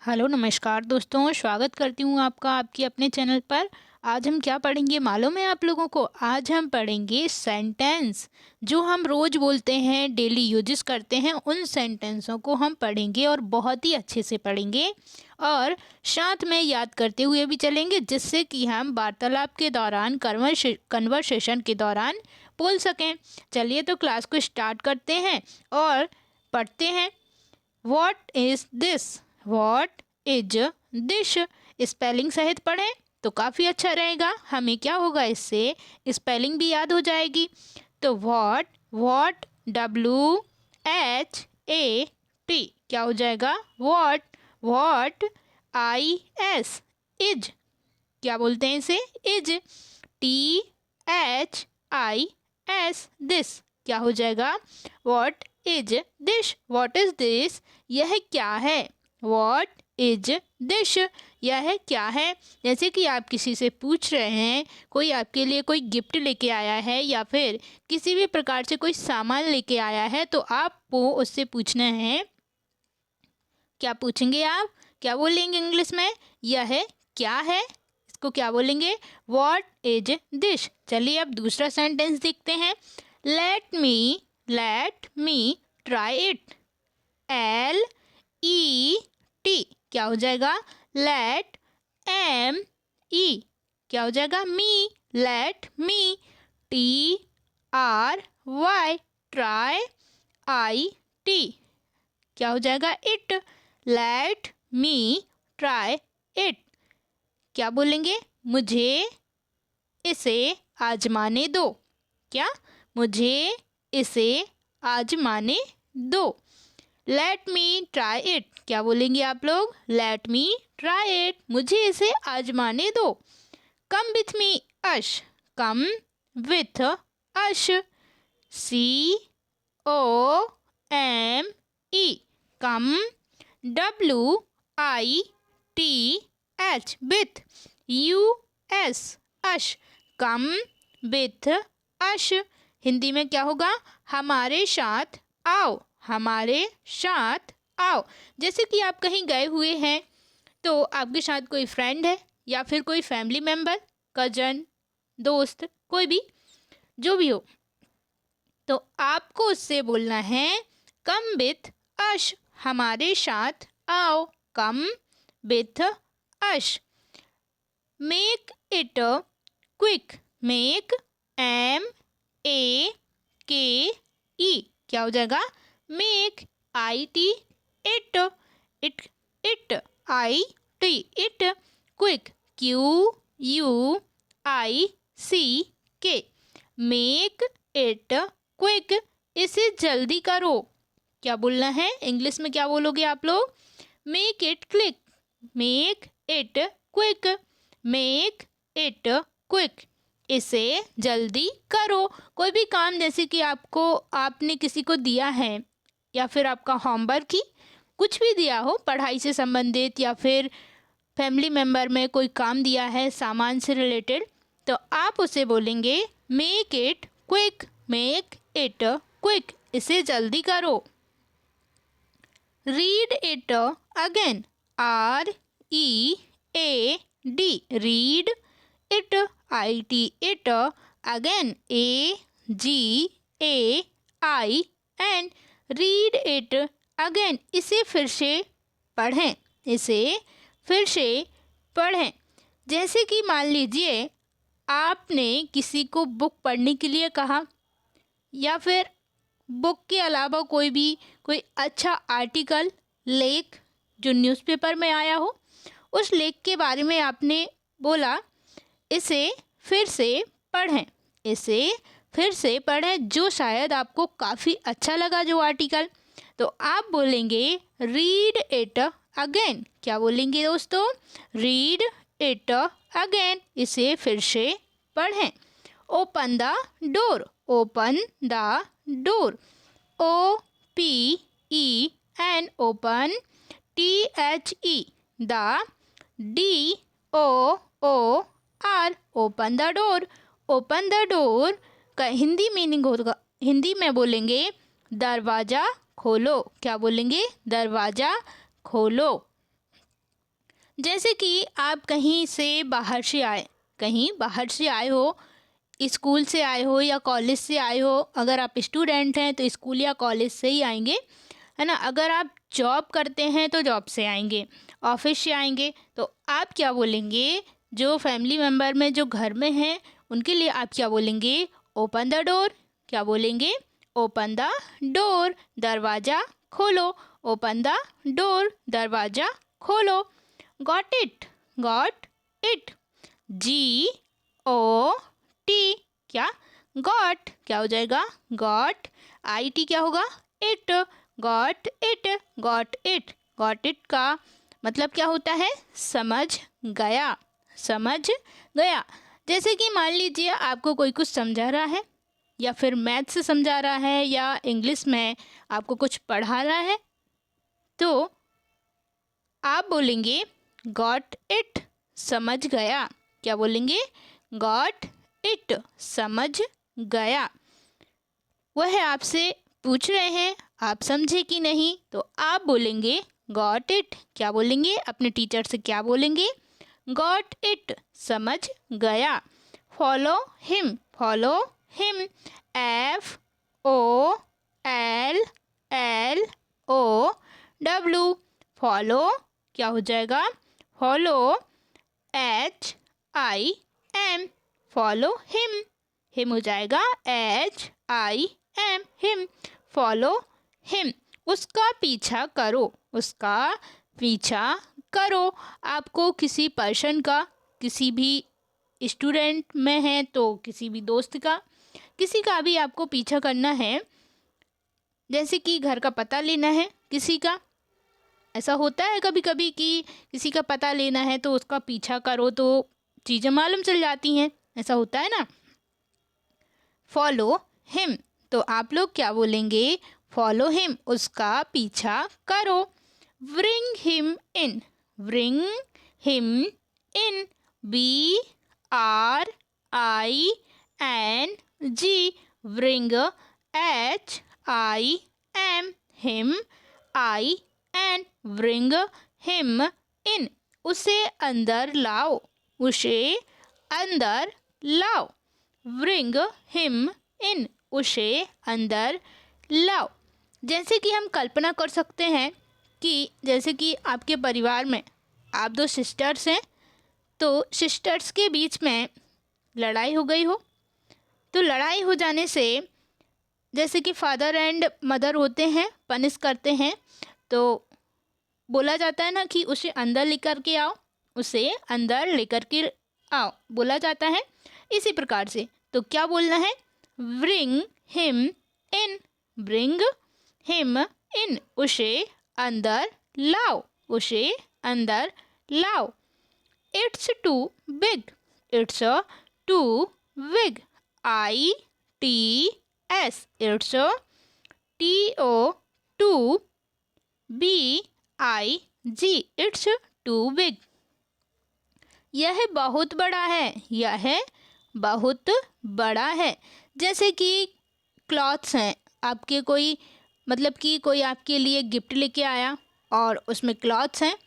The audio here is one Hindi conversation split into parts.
हेलो नमस्कार दोस्तों, स्वागत करती हूँ आपका आपके अपने चैनल पर। आज हम क्या पढ़ेंगे मालूम है आप लोगों को? आज हम पढ़ेंगे सेंटेंस जो हम रोज़ बोलते हैं, डेली यूजेस करते हैं। उन सेंटेंसों को हम पढ़ेंगे और बहुत ही अच्छे से पढ़ेंगे और साथ में याद करते हुए भी चलेंगे, जिससे कि हम वार्तालाप के दौरान, कन्वर्सेशन के दौरान बोल सकें। चलिए तो क्लास को स्टार्ट करते हैं और पढ़ते हैं। What is this? What is दिश? स्पेलिंग सहित पढ़ें तो काफ़ी अच्छा रहेगा। हमें क्या होगा, इससे स्पेलिंग भी याद हो जाएगी। तो वॉट, वॉट WHAT क्या हो जाएगा? वॉट। वॉट IS, इज क्या बोलते हैं इसे? इज। THIS, दिस क्या हो जाएगा? वॉट इज दिश? What is this? यह क्या है? वॉट इज दिश? यह क्या है? जैसे कि आप किसी से पूछ रहे हैं, कोई आपके लिए कोई गिफ्ट लेके आया है या फिर किसी भी प्रकार से कोई सामान लेके आया है, तो आपको उससे पूछना है। क्या पूछेंगे आप? क्या बोलेंगे इंग्लिश में? यह क्या है, इसको क्या बोलेंगे? वॉट इज दिश। चलिए अब दूसरा सेंटेंस देखते हैं। Let me try it. LET क्या हो जाएगा? लेट। ME क्या हो जाएगा? Me. Let me. TRY try. IT क्या हो जाएगा? It. Let me try it. क्या बोलेंगे? मुझे इसे आजमाने दो। क्या? मुझे इसे आजमाने दो। लेट मी ट्राई इट क्या बोलेंगे आप लोग? लेट मी ट्राई इट, मुझे इसे आजमाने दो। कम विथ मी अश। कम विथ अश। COME come. WITH with. US अश। कम विथ अश। हिंदी में क्या होगा? हमारे साथ आओ। हमारे साथ आओ। जैसे कि आप कहीं गए हुए हैं तो आपके साथ कोई फ्रेंड है या फिर कोई फैमिली मेम्बर, कजन, दोस्त, कोई भी, जो भी हो, तो आपको उससे बोलना है कम विथ अश, हमारे साथ आओ। कम विथ अश। Make it quick. Make MAKE क्या हो जाएगा? Make. IT it. It it IT it. Quick QUICK make it quick, इसे जल्दी करो। क्या बोलना है? इंग्लिश में क्या बोलोगे आप लोग? Make it quick. Make it quick. Make it quick, इसे जल्दी करो। कोई भी काम, जैसे कि आपने किसी को दिया है या फिर आपका होमवर्क ही कुछ भी दिया हो, पढ़ाई से संबंधित या फिर फैमिली मेम्बर में कोई काम दिया है सामान से रिलेटेड, तो आप उसे बोलेंगे make it quick. Make it quick, इसे जल्दी करो। Read it again. READ read it. IT it again. AGAIN read it again, इसे फिर से पढ़ें। इसे फिर से पढ़ें। जैसे कि मान लीजिए आपने किसी को बुक पढ़ने के लिए कहा या फिर बुक के अलावा कोई अच्छा आर्टिकल, लेख जो न्यूज़पेपर में आया हो, उस लेख के बारे में आपने बोला इसे फिर से पढ़ें। इसे फिर से पढ़ें, जो शायद आपको काफ़ी अच्छा लगा जो आर्टिकल, तो आप बोलेंगे रीड इट अगेन। क्या बोलेंगे दोस्तों? रीड इट अगेन, इसे फिर से पढ़ें। Open the door. Open the door. OPEN open. THE the. DOOR open the door. Open the door का हिंदी मीनिंग होगा, हिंदी में बोलेंगे दरवाज़ा खोलो। क्या बोलेंगे? दरवाज़ा खोलो। जैसे कि आप कहीं बाहर से आए हो, स्कूल से आए हो या कॉलेज से आए हो। अगर आप स्टूडेंट हैं तो स्कूल या कॉलेज से ही आएंगे, है ना। अगर आप जॉब करते हैं तो जॉब से आएंगे, ऑफिस से आएंगे। तो आप क्या बोलेंगे, जो फैमिली मेम्बर में जो घर में हैं उनके लिए आप क्या बोलेंगे, ओपन द डोर। क्या बोलेंगे, ओपन द डोर, दरवाज़ा खोलो। ओपन द डोर, दरवाज़ा खोलो। Got it, got it, GOT। क्या, गॉट क्या हो जाएगा, गॉट। IT क्या होगा, it, got it, got it. Got it का मतलब क्या होता है, समझ गया, समझ गया। जैसे कि मान लीजिए आपको कोई कुछ समझा रहा है, या फिर मैथ से समझा रहा है, या इंग्लिश में आपको कुछ पढ़ा रहा है, तो आप बोलेंगे गॉट इट, समझ गया। क्या बोलेंगे, गॉट इट, समझ गया। वह आपसे पूछ रहे हैं आप समझे कि नहीं, तो आप बोलेंगे गॉट इट। क्या बोलेंगे, अपने टीचर से क्या बोलेंगे, गॉट इट, समझ गया। Follow him, follow him, FOLLOW। Follow क्या हो जाएगा, follow, HIM, follow him. Him हो जाएगा HIM, हिम, फॉलो हिम। उसका पीछा करो, उसका पीछा करो। आपको किसी पर्सन का, किसी भी स्टूडेंट में है तो किसी भी दोस्त का, किसी का भी आपको पीछा करना है। जैसे कि घर का पता लेना है किसी का, ऐसा होता है कभी कभी कि किसी का पता लेना है तो उसका पीछा करो तो चीज़ें मालूम चल जाती हैं, ऐसा होता है ना। फॉलो हिम, तो आप लोग क्या बोलेंगे, फॉलो हिम, उसका पीछा करो। Bring him in, bring him in, BRING, bring, HIM, him, IN, bring him in, उसे अंदर लाओ, उसे अंदर लाओ। ब्रिंग हिम इन, उसे अंदर लाओ। जैसे कि हम कल्पना कर सकते हैं कि जैसे कि आपके परिवार में आप 2 सिस्टर्स हैं, तो सिस्टर्स के बीच में लड़ाई हो गई हो। तो लड़ाई हो जाने से जैसे कि फादर एंड मदर होते हैं, पनिश करते हैं, तो बोला जाता है ना कि उसे अंदर लेकर के आओ, उसे अंदर लेकर के आओ, बोला जाता है। इसी प्रकार से तो क्या बोलना है, bring him in, bring him in, उसे अंदर लाओ, उसे अंदर लाओ। It's too big, it's too big, ITS, it's TO2BIG, it's too big. यह बहुत बड़ा है, यह बहुत बड़ा है। जैसे कि क्लॉथ्स हैं आपके, कोई मतलब कि कोई आपके लिए गिफ्ट लेके आया और उसमें क्लॉथ्स हैं,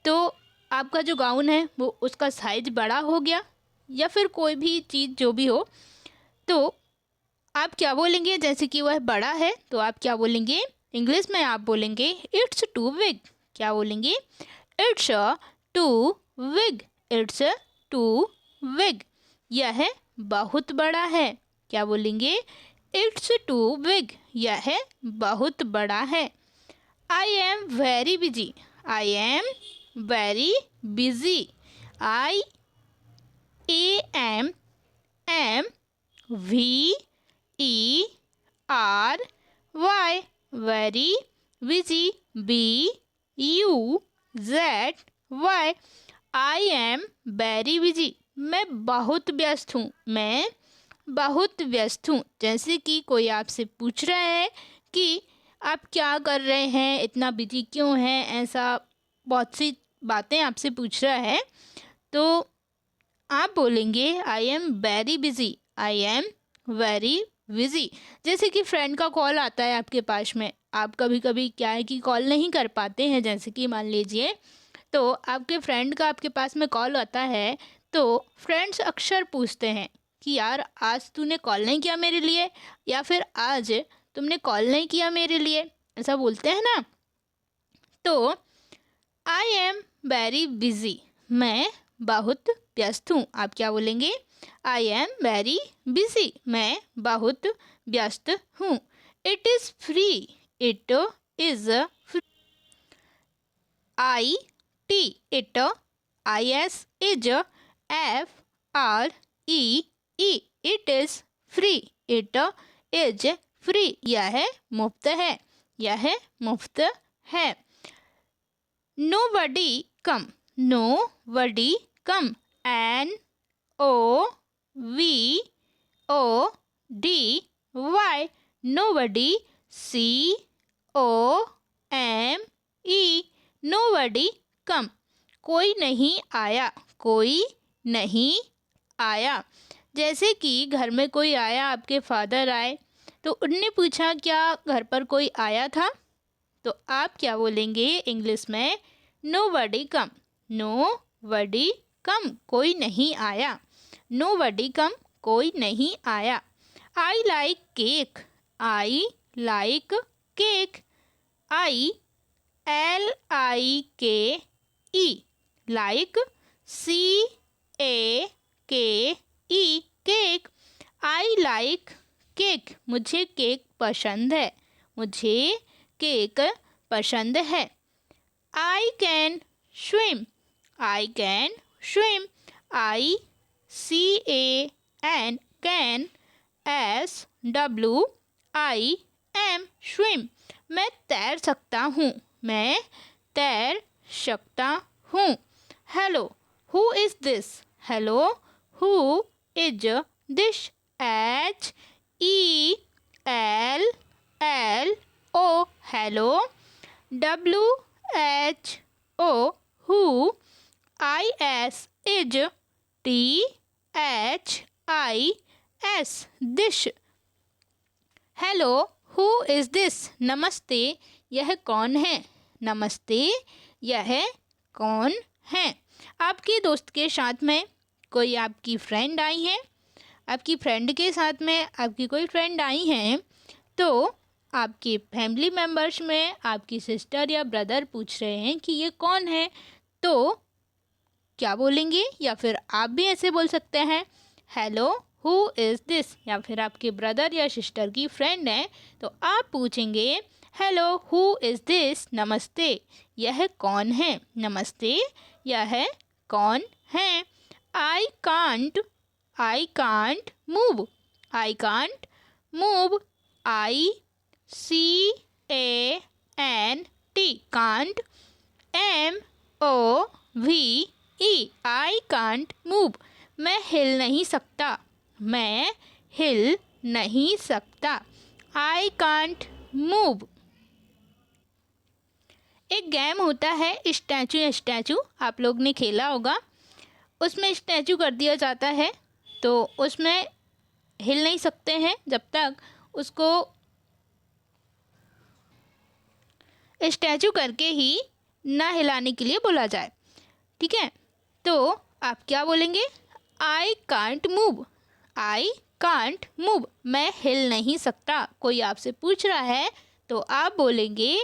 तो आपका जो गाउन है वो उसका साइज बड़ा हो गया, या फिर कोई भी चीज़ जो भी हो, तो आप क्या बोलेंगे, जैसे कि वह बड़ा है तो आप क्या बोलेंगे, इंग्लिश में आप बोलेंगे इट्स टू बिग। क्या बोलेंगे, it's too big, it's too big, यह बहुत बड़ा है। क्या बोलेंगे, इट्स टू बिग, यह बहुत बड़ा है। I am very busy, I am very busy, IAMVERY, very, busy, BUZY। I am very busy, मैं बहुत व्यस्त हूँ, मैं बहुत व्यस्त हूँ। जैसे कि कोई आपसे पूछ रहा है कि आप क्या कर रहे हैं, इतना बिजी क्यों हैं, ऐसा बहुत सी बातें आपसे पूछ रहा है, तो आप बोलेंगे I am very busy, I am very busy. जैसे कि फ्रेंड का कॉल आता है आपके पास में, आप कभी कभी क्या है कि कॉल नहीं कर पाते हैं, जैसे कि मान लीजिए तो आपके फ्रेंड का आपके पास में कॉल आता है तो फ्रेंड्स अक्सर पूछते हैं कि यार आज तूने कॉल नहीं किया मेरे लिए, या फिर आज तुमने कॉल नहीं किया मेरे लिए, ऐसा बोलते हैं ना। तो आई एम वेरी बिज़ी, मैं बहुत व्यस्त हूँ। आप क्या बोलेंगे? आई एम वेरी बिज़ी, मैं बहुत व्यस्त हूँ। It is free, it is I T, it, I S, is, F R E E, it is free, it is free, यह मुफ्त है, यह मुफ्त है। Nobody come, nobody come, N O V O D Y, nobody, C O M E, nobody come, कोई नहीं आया, कोई नहीं आया। जैसे कि घर में कोई आया, आपके फादर आए तो उनने पूछा क्या घर पर कोई आया था, तो आप क्या बोलेंगे इंग्लिश में? नोबडी कम, नोबडी कम, कोई नहीं आया, नोबडी कम, कोई नहीं आया। I like cake, I like cake, I L I K E, like, C A K E, cake. I like cake, मुझे केक पसंद है, मुझे केक पसंद है। I can swim, I can swim, I C A N, can, S W I M, swim, मैं तैर सकता हूँ, मैं तैर सकता हूँ। Hello, who is this, hello, who is this, H E L L O, hello, W H O, who, I S, is, T H I S, this. Hello, who is this, नमस्ते, यह कौन है, नमस्ते, यह कौन है। आपके दोस्त के साथ में कोई आपकी फ्रेंड आई है, आपकी फ्रेंड के साथ में आपकी कोई फ्रेंड आई हैं, तो आपके फैमिली मेम्बर्स में आपकी सिस्टर या ब्रदर पूछ रहे हैं कि ये कौन है, तो क्या बोलेंगे? या फिर आप भी ऐसे बोल सकते हैं, हेलो, हु इज़ दिस। या फिर आपके ब्रदर या सिस्टर की फ्रेंड है तो आप पूछेंगे, हेलो, हु इज़ दिस, नमस्ते, यह कौन है, नमस्ते, यह कौन है। I can't, I can't move, I can't move, I C A N T, can't, M O V E, I can't move, मैं हिल नहीं सकता, मैं हिल नहीं सकता, आई कांट मूव। एक गेम होता है स्टैचू स्टैचू, आप लोग ने खेला होगा। उसमें स्टैचू कर दिया जाता है तो उसमें हिल नहीं सकते हैं जब तक उसको स्टैचू करके ही ना हिलाने के लिए बोला जाए, ठीक है। तो आप क्या बोलेंगे? आई can't move, I can't move, मैं हिल नहीं सकता। कोई आपसे पूछ रहा है तो आप बोलेंगे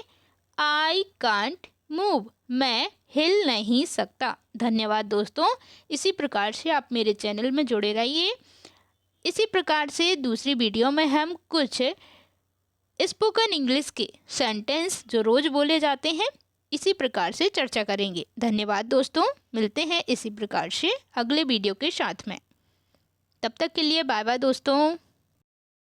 आई कांट मूव, मैं हिल नहीं सकता। धन्यवाद दोस्तों, इसी प्रकार से आप मेरे चैनल में जुड़े रहिए। इसी प्रकार से दूसरी वीडियो में हम कुछ स्पोकन इंग्लिश के सेंटेंस जो रोज़ बोले जाते हैं इसी प्रकार से चर्चा करेंगे। धन्यवाद दोस्तों, मिलते हैं इसी प्रकार से अगले वीडियो के साथ में। तब तक के लिए बाय बाय दोस्तों।